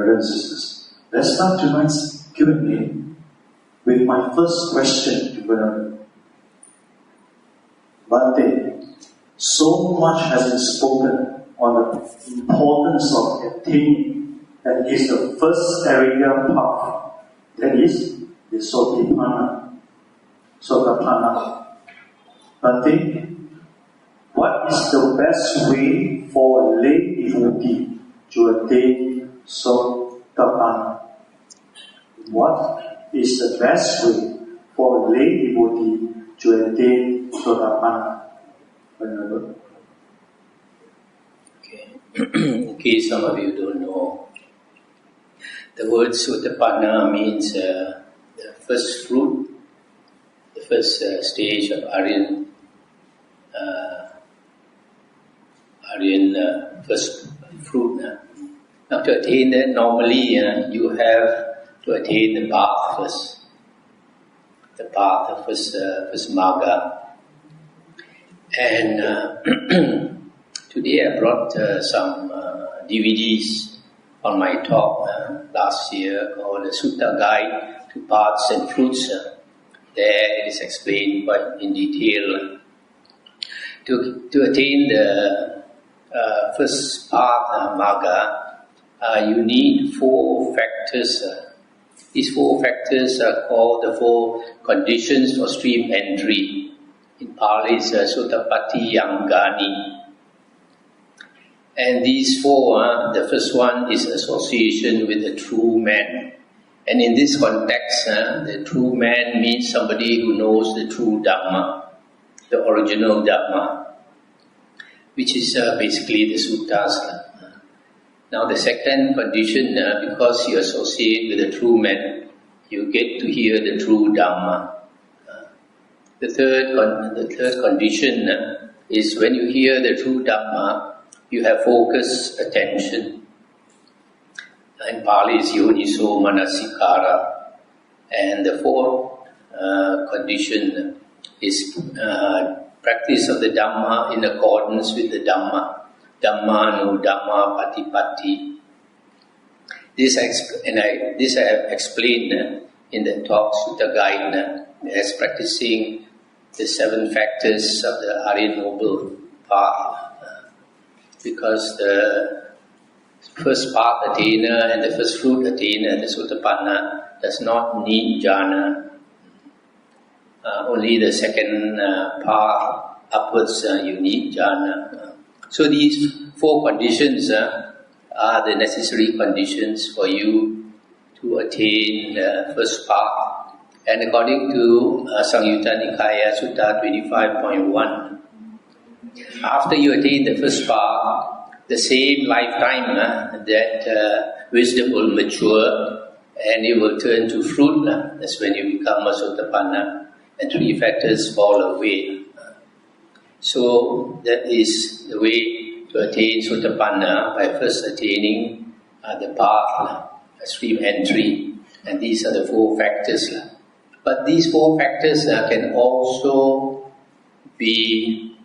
brothers and sisters. Let's start tonight's Q&A with my first question to Brother Bante. So much has been spoken on the importance of attaining, that is the first area path, that is the Sotapanna. Bante, what is the best way for a lay devotee to attain Sotapanna? What is the best way for a lay devotee to attain Sotapanna? Okay. In case some of you don't know, the word Sotapanna means the first fruit, the first stage of Aryan first fruit. Now to attain that, normally you have to attain the path first. The path, the first marga. And today I brought some DVDs on my talk last year called the Sutta Guide to Paths and Fruits. There it is explained quite in detail. To attain the first path, marga, you need 4 factors. These 4 factors are called the 4 conditions for stream entry. In Pali, it's Sotapatti Yangani. And these 4, the first one is association with a true man. And in this context, the true man means somebody who knows the true Dhamma, the original Dhamma, which is basically the suttas. Now the second condition, because you associate with a true man, you get to hear the true Dhamma. The third condition is when you hear the true Dhamma, you have focused attention. In Pali is Yoniso Manasikara. And the fourth condition is practice of the Dhamma in accordance with the Dhamma. Dhamma no Dhamma Patipatti. This I have explained in the talk Sutta Guide as practicing the 7 factors of the Arya Noble Path. Because the first path attainer and the first fruit attainer, the Sotapanna, does not need jhana. Only the second path upwards you need jhana. So these 4 conditions are the necessary conditions for you to attain the first path. And according to Samyutta Nikaya Sutta 25.1, after you attain the first path, the same lifetime that wisdom will mature and it will turn to fruit. That's when you become a Sotapanna and 3 factors fall away. So that is the way to attain Sotapanna, by first attaining the path, stream entry. And these are the 4 factors. But these 4 factors can also be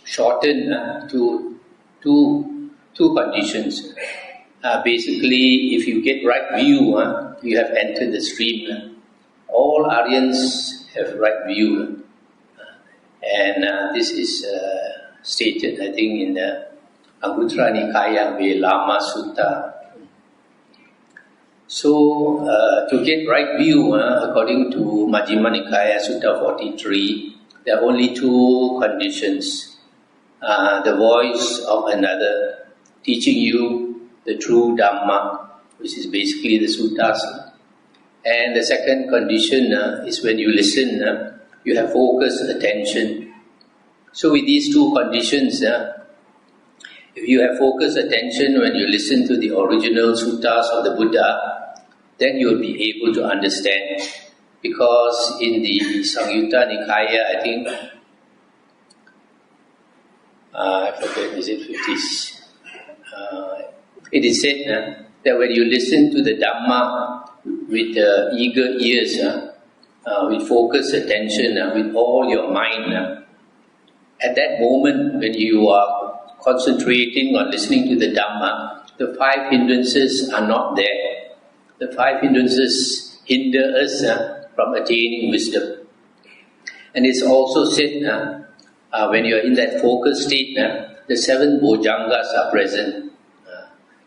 shortened to two conditions. Basically, if you get right view, you have entered the stream. All Aryans have right view. And this is stated, I think, in the Anguttara Nikaya Velama Sutta. So, to get right view, according to Majjhima Nikaya Sutta 43, there are only 2 conditions. The voice of another teaching you the true Dhamma, which is basically the suttas. And the second condition is when you listen, you have focused attention. So with these 2 conditions, if you have focused attention when you listen to the original suttas of the Buddha, then you will be able to understand. Because in the Samyutta Nikaya, I think, I forget, is it 50s? It is said that when you listen to the Dhamma with eager ears, with focused attention, with all your mind, at that moment when you are concentrating on listening to the Dhamma, the 5 hindrances are not there. The 5 hindrances hinder us from attaining wisdom. And it's also said, when you are in that focused state, the 7 bojjhangas are present.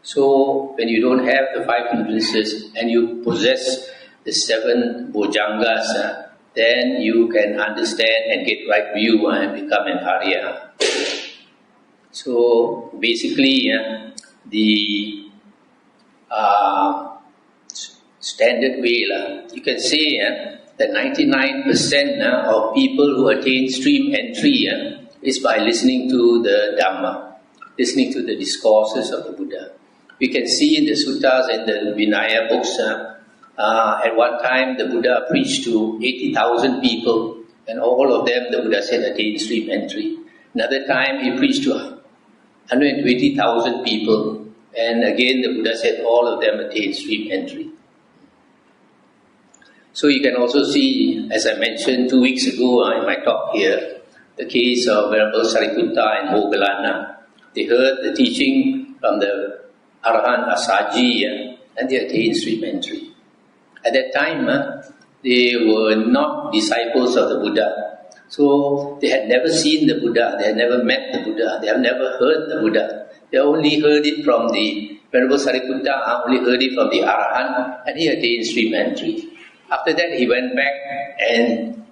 So when you don't have the 5 hindrances and you possess the 7 bojjhangas, then you can understand and get right view and become an Arya. So basically, the standard way, you can say that 99% of people who attain stream entry is by listening to the Dhamma, listening to the discourses of the Buddha. We can see in the suttas and the Vinaya books, at one time the Buddha preached to 80,000 people, and all of them the Buddha said attain stream entry. Another time he preached to 120,000 people, and again the Buddha said all of them attain stream entry. So you can also see, as I mentioned 2 weeks ago in my talk here, the case of Venerable Sariputta and Moggallana. They heard the teaching from the Arahant Asaji and they attained stream entry. At that time, they were not disciples of the Buddha. So they had never seen the Buddha, they had never met the Buddha, they have never heard the Buddha. They only heard it from the Venerable Sariputta, only heard it from the Arahant, and he attained stream entry. After that, he went back and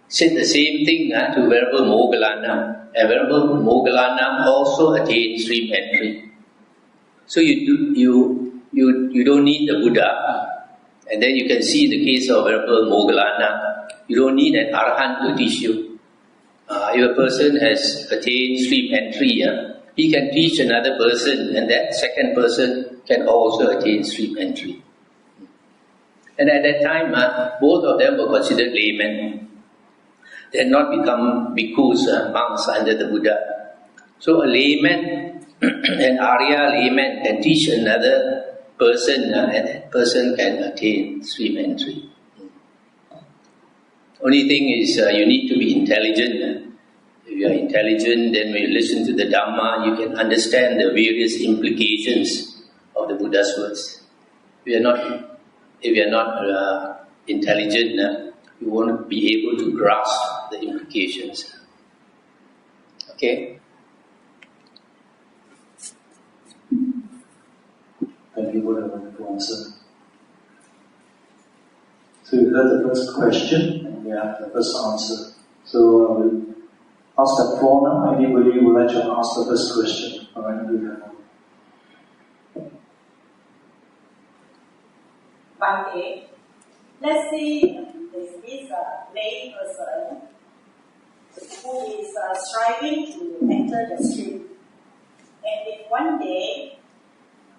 said the same thing to Venerable Moggallana, and Venerable Moggallana also attained stream entry. So you don't need the Buddha. And then you can see the case of Venerable Moggallana. You don't need an Arahant to teach you. If a person has attained stream entry, he can teach another person, and that second person can also attain stream entry. And at that time, both of them were considered laymen. They had not become bhikkhus, monks under the Buddha. So a layman, an Arya layman can teach another person, and that person can attain stream entry. Only thing is you need to be intelligent. If you are intelligent, then when you listen to the Dhamma, you can understand the various implications of the Buddha's words. If you are not intelligent, you won't be able to grasp the implications. Okay? Thank you for the wonderful answer. So you heard the first question and we have the first answer. So we'll ask the floor now. Anybody would like to ask the first question? Alright, we have one day, let's see there's this lay person who is striving to enter the stream. And if one day,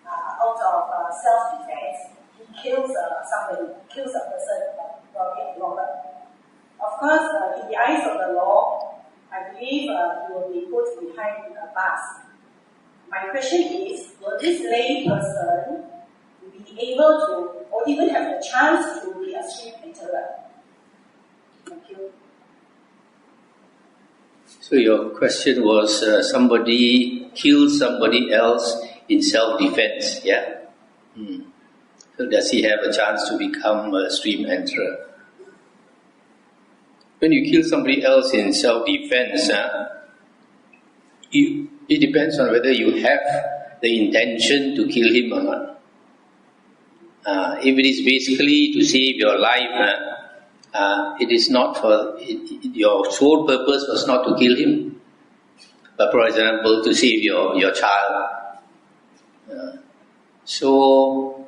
out of self-defense, he kills somebody, kills a person, probably a robber. Of course, in the eyes of the law, I believe he will be put behind bars. My question is, will this lay person be able to, or even have the chance to be a stream enterer? Thank you. So your question was somebody kills somebody else in self-defense, yeah? So does he have a chance to become a stream enterer? When you kill somebody else in self-defense, it depends on whether you have the intention to kill him or not. If it is basically to save your life, it is not for, your sole purpose was not to kill him, but for example, to save your child. So,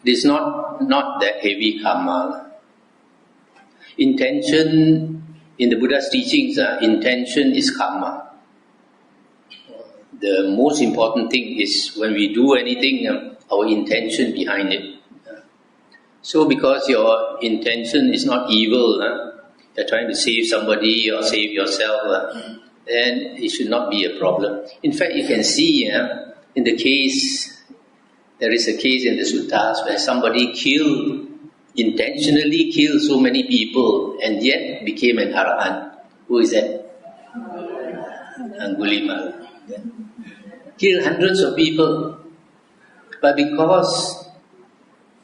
it is not that heavy karma. Intention, in the Buddha's teachings, intention is karma. The most important thing is when we do anything, our intention behind it. So because your intention is not evil, you're trying to save somebody or save yourself, then it should not be a problem. In fact, you can see in the case, there is a case in the suttas where somebody intentionally killed so many people and yet became an Arahant. Who is that? Angulimala. killed hundreds of people. But because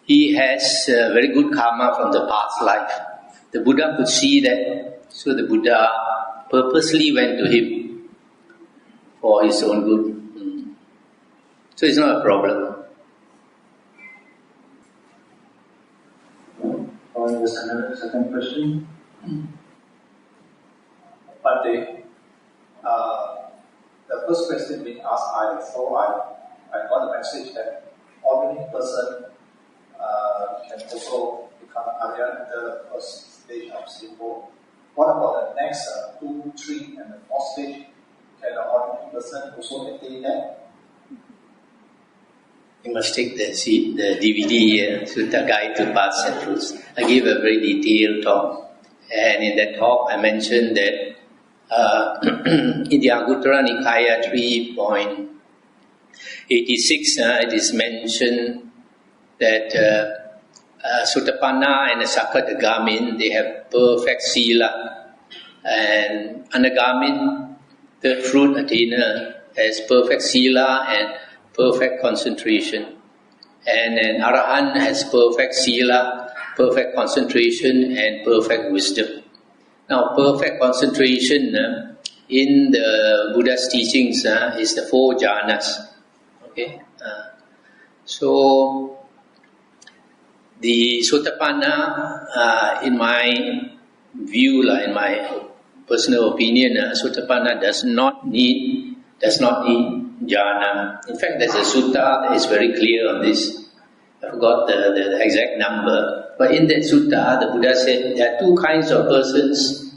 he has very good karma from the past life, the Buddha could see that. So the Buddha purposely went to him for his own good. So it's not a problem. There's another second question. Bhante, the first question being asked, I got a message that ordinary person can also become Arya at the first stage of Simbo. What about the next 2, 3, and the 4th stage? Can an ordinary person also attain that? You must take the DVD here, Sutta Guide to Paths and Fruits. I gave a very detailed talk, and in that talk I mentioned that in the Anguttara Nikaya 3.86, it is mentioned that Sotapanna and Sakadagamin, they have perfect sila, and Anagamin, third fruit attainer, has perfect sila and perfect concentration, and an Arahant has perfect sila, perfect concentration, and perfect wisdom. Now, perfect concentration in the Buddha's teachings is the 4 jhanas. Okay, so the Sotapanna, in my view, in my personal opinion, Sotapanna does not need jhana. In fact, there's a sutta that is very clear on this. I forgot the exact number. But in that sutta, the Buddha said there are 2 kinds of persons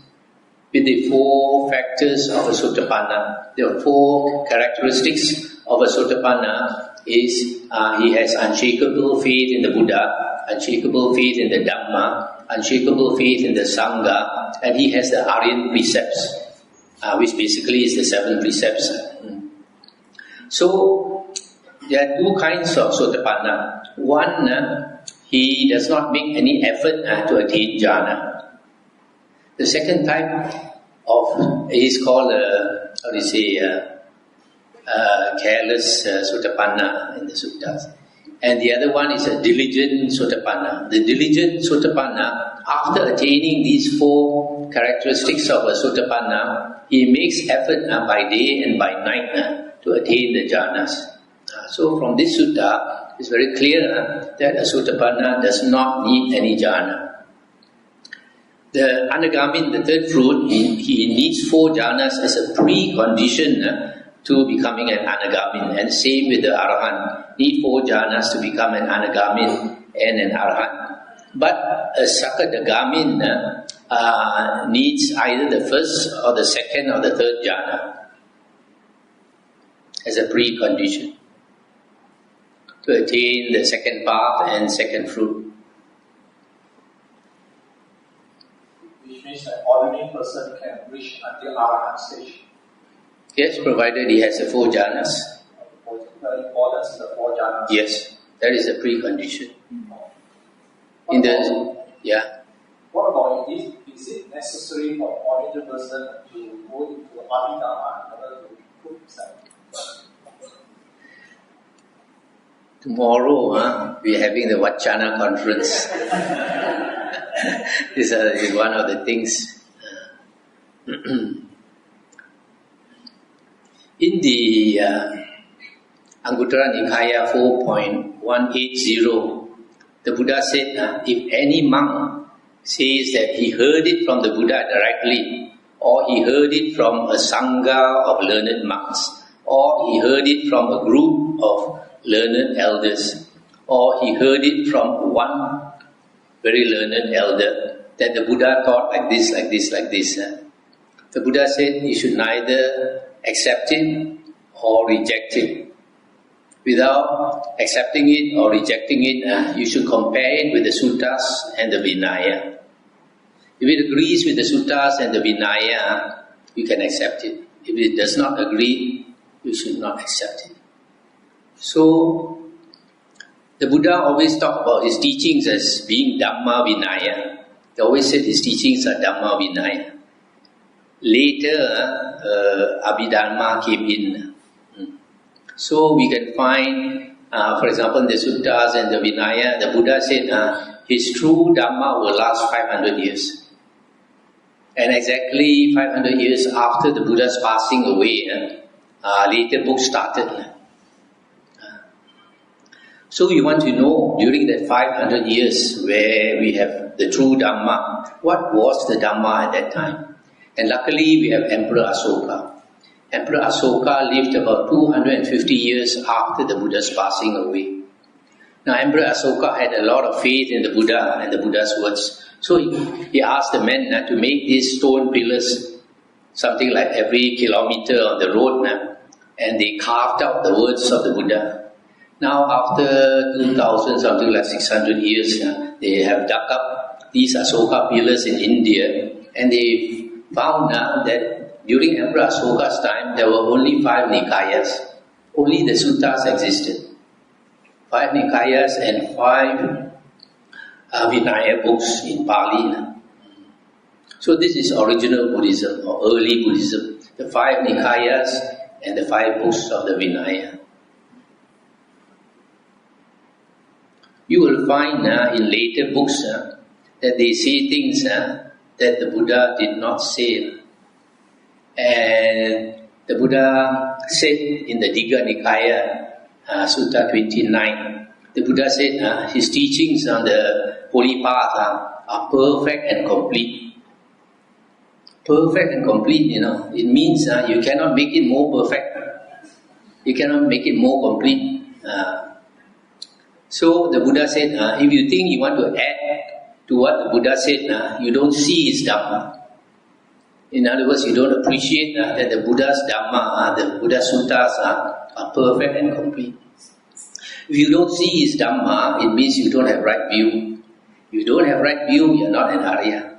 with the 4 factors of a Sotapanna. There are 4 characteristics of a Sotapanna. Is he has unshakable faith in the Buddha, unshakable faith in the Dhamma, unshakable faith in the Sangha, and he has the Aryan precepts, which basically is the 7 precepts. So, there are 2 kinds of Sotapanna. One, he does not make any effort to attain jhana. The second type is called, careless Sotapanna in the suttas. And the other one is a diligent Sotapanna. The diligent Sotapanna, after attaining these 4 characteristics of a Sotapanna, he makes effort by day and by night to attain the jhanas. So from this sutta, it's very clear that a Sotapanna does not need any jhana. The Anagamin, the third fruit, he needs 4 jhanas as a precondition to becoming an Anagamin. And same with the Arahant, need 4 jhanas to become an Anagamin and an Arahant. But a Sakadagamin needs either the first or the second or the third jhana as a precondition to attain the second path and second fruit. Which means an ordinary person can reach until Arahant stage. Yes, provided he has the 4 jhanas. The importance is the 4 jhanas. Yes, that is the precondition. What about is it necessary for an ordinary person to go into Abhidhamma in order to improve himself? Tomorrow, we are having the Vachana conference. This is one of the things. In the Anguttara Nikaya 4.180, the Buddha said, if any monk says that he heard it from the Buddha directly, or he heard it from a Sangha of learned monks, or he heard it from a group of learned elders, or he heard it from one very learned elder, that the Buddha taught like this. The Buddha said he should neither accept it or reject it. Without accepting it or rejecting it, you should compare it with the suttas and the Vinaya. If it agrees with the suttas and the Vinaya, you can accept it. If it does not agree, you should not accept it. So, the Buddha always talked about his teachings as being Dhamma Vinaya. He always said his teachings are Dhamma Vinaya. Later, Abhidhamma came in. So we can find, for example, in the Suttas and the Vinaya, the Buddha said his true Dhamma will last 500 years. And exactly 500 years after the Buddha's passing away, later books started. So we want to know during that 500 years where we have the true Dhamma, what was the Dhamma at that time? And luckily we have Emperor Asoka. Emperor Asoka lived about 250 years after the Buddha's passing away. Now Emperor Asoka had a lot of faith in the Buddha and the Buddha's words. So he asked the men to make these stone pillars, something like every kilometer on the road, and they carved out the words of the Buddha. Now after 2000, something like 600 years, they have dug up these Asoka pillars in India, and they found that during Emperor Asoka's time, there were only 5 Nikayas. Only the Suttas existed. 5 Nikayas and 5 Vinaya books in Pali. So this is original Buddhism or early Buddhism. The 5 Nikayas and the 5 books of the Vinaya. You will find in later books that they say things that the Buddha did not say. And the Buddha said in the Digha Nikaya, Sutta 29, the Buddha said his teachings on the holy path are perfect and complete. Perfect and complete, it means you cannot make it more perfect. You cannot make it more complete. So the Buddha said, if you think you want to add to what the Buddha said, you don't see his Dhamma. In other words, you don't appreciate that the Buddha's Dhamma, the Buddha's Suttas are perfect and complete. If you don't see his Dhamma, it means you don't have right view. If you don't have right view, you are not an Arya.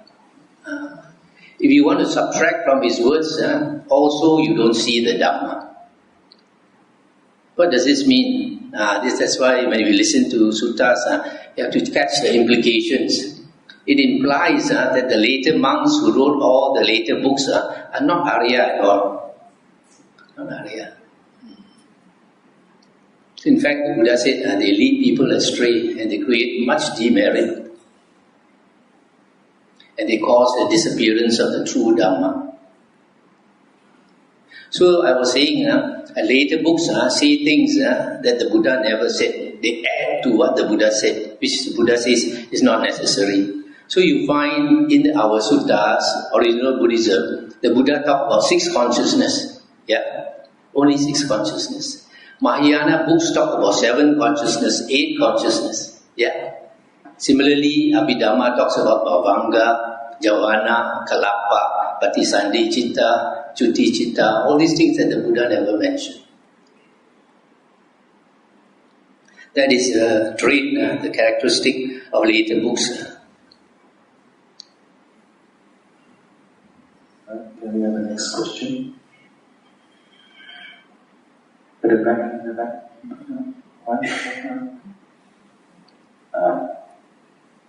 If you want to subtract from his words, also you don't see the Dhamma. What does this mean? That's why when we listen to suttas, you have to catch the implications. It implies that the later monks who wrote all the later books are not Arya at all. Not Arya. In fact, the Buddha said they lead people astray and they create much demerit. And they cause the disappearance of the true Dhamma. So I was saying, later books say things that the Buddha never said. They add to what the Buddha said, which the Buddha says is not necessary. So you find in our suttas, original Buddhism, the Buddha talked about 6 consciousness. Yeah, only 6 consciousness. Mahayana books talk about 7 consciousness, 8 consciousness. Yeah. Similarly, Abhidhamma talks about Bhavanga, Javana, Kalapa, Patisandhi Citta, Chuti Citta, all these things that the Buddha never mentioned. That is a trait, the characteristic of later books. Can we have the next question? At the back, in the back.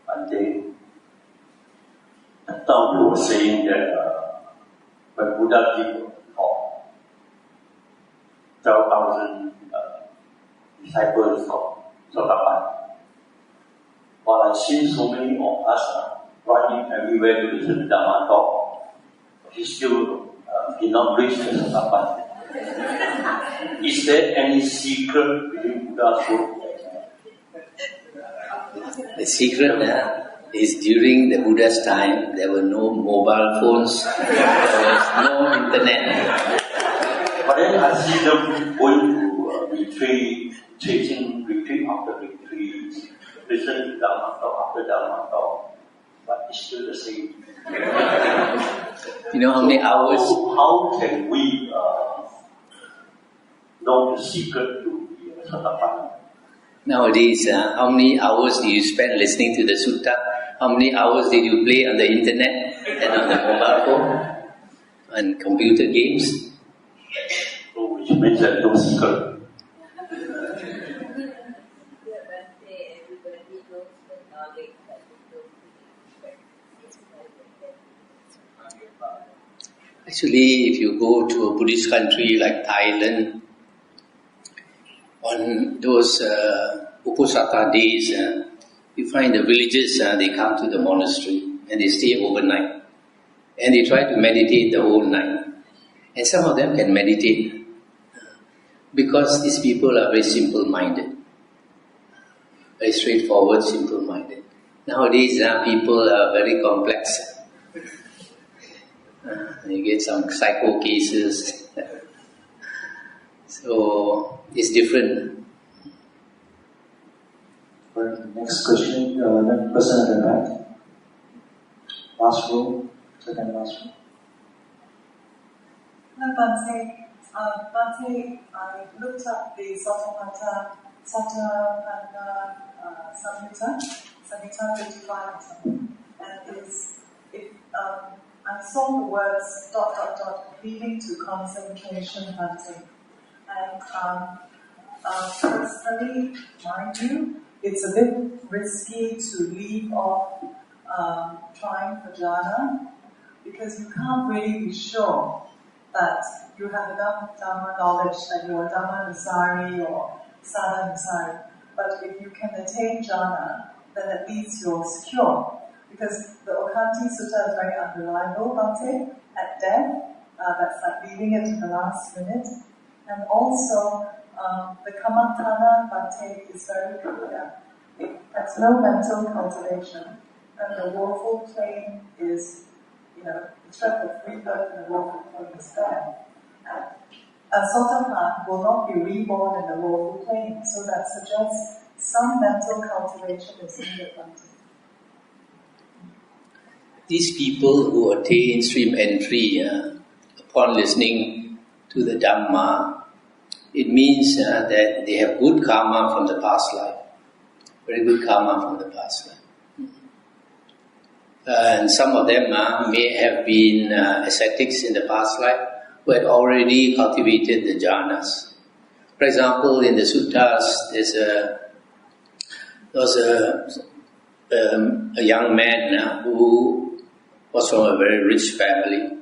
One day, I thought you were saying that when Buddha gave a talk, 12,000 disciples got Sotapan. But I see so many of us running everywhere to listen to Dhamma talk. He still did not reach the Sotapan. Is there any secret within Buddha's work? The secret is during the Buddha's time, there were no mobile phones, there was no internet. But then I see them going to retreat, chasing retreat after retreat, listening to Dhamma talk after Dhamma talk, but it's still the same. You know how many hours? How can we know the secret to the Sotapanna? Nowadays, how many hours do you spend listening to the sutta? How many hours did you play on the internet and on the mobile phone? And computer games? So which means that no secret. Actually, if you go to a Buddhist country like Thailand, on those Uposatha days, you find the villagers, they come to the monastery and they stay overnight. And they try to meditate the whole night. And some of them can meditate because these people are very simple-minded. Very straightforward, simple-minded. Nowadays, people are very complex. You get some psycho cases. So, it's different. Next question, the person at the back. Last row, second last row. Bhante, I looked up the Satapatha Samhita 55 or something, and I saw the words ... leading to concentration hunting. And personally, mind you, it's a bit risky to leave off trying for jhana because you can't really be sure that you have enough Dhamma knowledge that you are Dhamma Nusari or Sada Nusari. But if you can attain jhana, then at least you're secure. Because the Okanti Sutta is very unreliable, Bhante, at death. That's like leaving it to the last minute. And also, the Kamantana Bhante is very clear. It has no mental cultivation. And the woeful plane is, the threat of rebirth in the woeful plane is there. And a Sotapan will not be reborn in the woeful plane. So that suggests some mental cultivation is needed, Bhante. These people who attain stream entry upon listening to the Dhamma, it means that they have good karma from the past life. Very good karma from the past life. And some of them may have been ascetics in the past life who had already cultivated the jhanas. For example, in the suttas, there was a young man who was from a very rich family,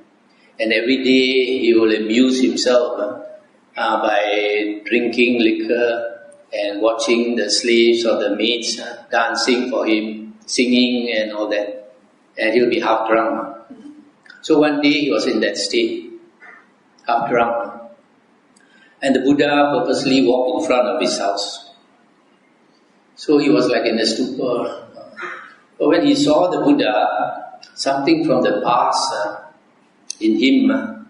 and every day he will amuse himself by drinking liquor and watching the slaves or the maids dancing for him, singing and all that, and he'll be half drunk. So one day he was in that state, half drunk, and the Buddha purposely walked in front of his house. So he was like in a stupor. But when he saw the Buddha, something from the past in him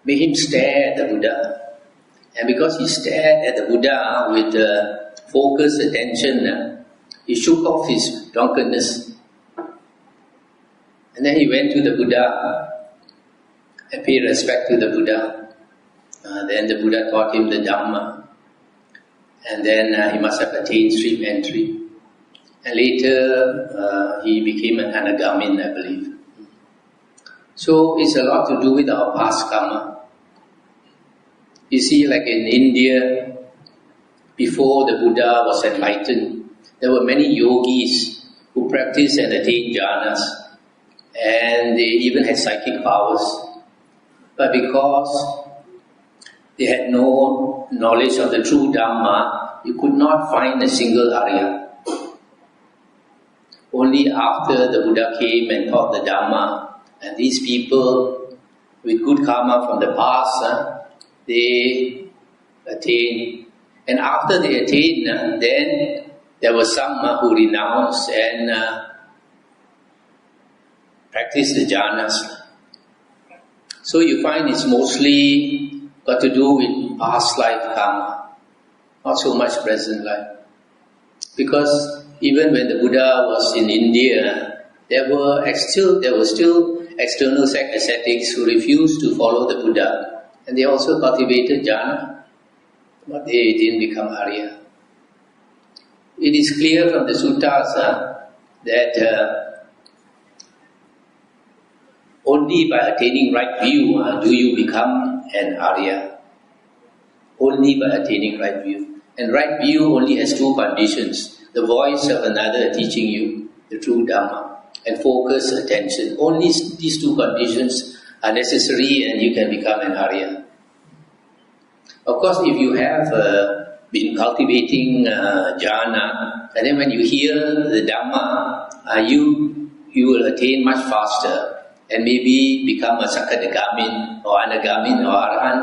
made him stare at the Buddha. And because he stared at the Buddha with focused attention, he shook off his drunkenness. And then he went to the Buddha and paid respect to the Buddha. Then the Buddha taught him the Dhamma. And then he must have attained stream entry. And later, he became an Anagamin, I believe. So, it's a lot to do with our past karma. You see, like in India, before the Buddha was enlightened, there were many yogis who practiced and attained jhanas. And they even had psychic powers. But because they had no knowledge of the true Dhamma, you could not find a single Arya. Only after the Buddha came and taught the Dhamma, and these people with good karma from the past, they attained. And after they attained, then there were some who renounced and practiced the jhanas. So you find it's mostly got to do with past life karma, not so much present life. Because even when the Buddha was in India, there were still external sect ascetics who refused to follow the Buddha, and they also cultivated jhana, but they didn't become Arya. It is clear from the suttas that only by attaining right view do you become an Arya. Only by attaining right view. And right view only has two conditions. The voice of another teaching you the true Dhamma and focus attention. Only these two conditions are necessary and you can become an Arya. Of course, if you have been cultivating jhana, and then when you hear the Dhamma, you will attain much faster and maybe become a Sakadagamin or Anagamin or Arahant